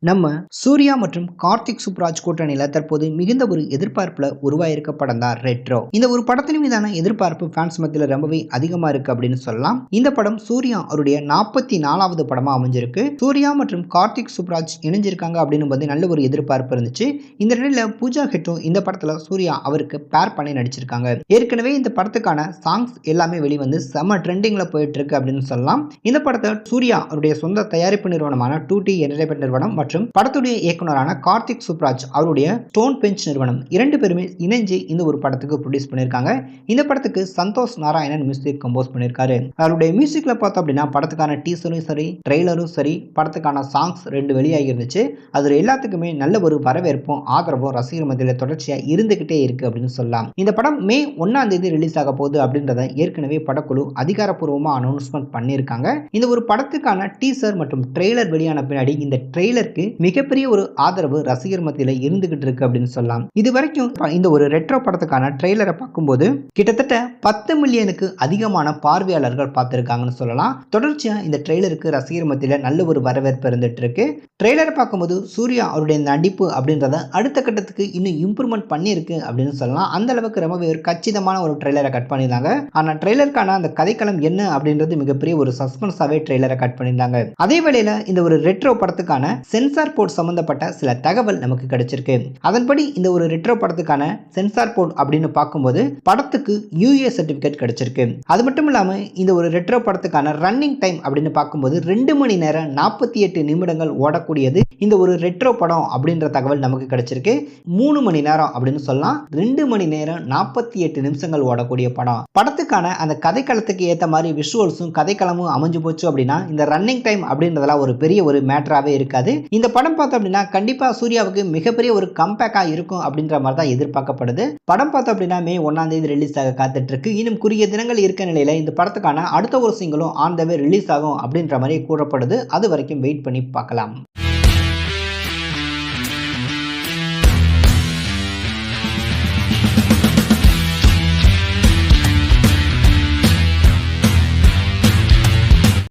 நம்ம சூர்யா மற்றும் கார்த்திக் சுப்ராஜ் கூட்டணியில தற்போது மிகுந்த ஒரு எதிர்பார்ப்புல உருவாயிருக்க படம் தான் ரெட்ரோ. இந்த ஒரு படத்தின் மீதான எதிர்பார்ப்பு ஃபேன்ஸ் மத்தியில ரொம்பவே அதிகமா இருக்கு அப்படின்னு சொல்லலாம். இந்த படம் சூர்யா அவருடைய 44வது படமா அமைஞ்சிருக்கு. சூர்யா மற்றும் கார்த்திக் சுப்ராஜ் இணைஞ்சிருக்காங்க அப்படின்னு போது நல்ல ஒரு எதிர்பார்ப்பு இருந்துச்சு. இந்த நிலையில பூஜா ஹெட்டும் இந்த படத்துல சூர்யா அவருக்கு பேர் பண்ணி நடிச்சிருக்காங்க. ஏற்கனவே இந்த படத்துக்கான சாங்ஸ் எல்லாமே வெளிவந்து செம ட்ரெண்டிங்ல போயிட்டு இருக்கு அப்படின்னு சொல்லலாம். இந்த படத்தை சூர்யா அவருடைய சொந்த தயாரிப்பு நிறுவனமான 2T என்டர்டைன்மெண்ட் நிறுவனம் மற்றும் படத்துடைய இயக்குனரான கார்த்திக் சுப்ராஜ் அவருடைய ஸ்டோன் பெஞ்ச் நிறுவனம் இரண்டு பேருமே இணைஞ்சு இந்த ஒரு படத்துக்கு ப்ரொடியூஸ் பண்ணியிருக்காங்க. இந்த படத்துக்கு சந்தோஷ் நாராயணன் மியூசிக் கம்போஸ் பண்ணியிருக்காரு. அவருடைய மியூசிக்ல பார்த்தோம் அப்படின்னா படத்துக்கான டீசரும் சரி, ட்ரெய்லரும் சரி, படத்துக்கான சாங்ஸ் 2 வெளியாகி இருந்துச்சு. அதுல எல்லாத்துக்குமே நல்ல ஒரு வரவேற்பும் ஆதரவும் ரசிகர் மத்தியில தொடர்ச்சியா இருந்துகிட்டே இருக்கு அப்படின்னு சொல்லலாம். இந்த படம் மே 1ஆம் தேதி ரிலீஸ் ஆக போகுது அப்படின்றத ஏற்கனவே படக்குழு அதிகாரப்பூர்வமா அனௌன்ஸ்மெண்ட் பண்ணியிருக்காங்க. இந்த ஒரு படத்துக்கான டீசர் மற்றும் ட்ரெய்லர் வெளியான பின்னாடி இந்த ட்ரெய்லருக்கு மிகப்பெரிய ஒரு ஆதரவு ரசிகர் மத்தியில இருந்துகிட்டு இருக்கு அப்படின்னு சொல்லலாம். இது வரைக்கும் இந்த ஒரு ரெட்ரோ படத்துக்கான ட்ரெய்லரை பார்க்கும்போது கிட்டத்தட்ட 10 மில்லியனுக்கு அதிகமான பார்வையாளர்கள் பார்த்திருக்காங்கன்னு சொல்லலாம். தொடர்ச்சியா இந்த ட்ரெய்லருக்கு ரசிகர் மத்தியில நல்ல ஒரு வரவேற்பு இருந்துட்டு இருக்கு. ட்ரெய்லரை பார்க்கும்போது சூர்யா அவருடைய நடிப்பு அப்படின்றத அடுத்த கட்டத்துக்கு இன்னும் இம்ப்ரூவ்மெண்ட் பண்ணியிருக்கு அப்படின்னு சொல்லலாம். அந்த அளவுக்கு ரொம்பவே ஒரு கச்சிதமான ஒரு ட்ரெய்லரை கட் பண்ணியிருந்தாங்க. ஆனா ட்ரெய்லருக்கான அந்த கதைக்களம் என்ன அப்படின்றது மிகப்பெரிய ஒரு சஸ்பென்ஸாவே ட்ரெய்லரை கட் பண்ணியிருந்தாங்க. அதே வேளையில இந்த ஒரு ரெட்ரோ படத்துக்கான சென்சார் போர்ட் சம்பந்தப்பட்ட சில தகவல் நமக்கு கிடைச்சிருக்கு. அதன்படி இந்த ஒரு ரெட்ரோ படத்துக்கான சென்சார் போர்ட் அப்படின்னு பார்க்கும்போது படத்துக்கு UA சர்டிபிகேட் கிடைச்சிருக்கு. அது மட்டும் இல்லாம இந்த ஒரு ரெட்ரோ படத்துக்கான ரன்னிங் டைம் அப்படின்னு பார்க்கும்போது 2 மணி நேரம் 48 நிமிடங்கள் ஓடக்கூடியது இந்த ஒரு ரெட்ரோ படம் அப்படின்ற தகவல் நமக்கு கிடைச்சிருக்கு. 3 மணி நேரம் அப்படின்னு சொல்லலாம். 2 மணி நேரம் 48 நிமிஷங்கள் ஓடக்கூடிய படம். படத்துக்கான அந்த கதைக்களத்துக்கு ஏற்ற மாதிரி விஷுவல்ஸும் கதைக்களமும் அமைஞ்சு போச்சு அப்படின்னா இந்த ரன்னிங் டைம் அப்படின்றதெல்லாம் ஒரு பெரிய ஒரு மேட்டராகவே இருக்காது. இந்த படம் பார்த்தோம் அப்படின்னா கண்டிப்பா சூர்யாவுக்கு மிகப்பெரிய ஒரு கம்பேக்கா இருக்கும் அப்படின்ற மாதிரி தான் எதிர்பார்க்கப்படுது. படம் பார்த்தோம் அப்படின்னா மே 1ஆம் தேதி ரிலீஸ் ஆக காத்துட்டு இருக்கு. இன்னும் குறுகிய தினங்கள் இருக்க நிலையில இந்த படத்துக்கான அடுத்த ஒரு சிங்கிளும் ஆன் த வே ரிலீஸ் ஆகும் அப்படின்ற மாதிரி கூறப்படுது. அது வரைக்கும் வெயிட் பண்ணி பார்க்கலாம்.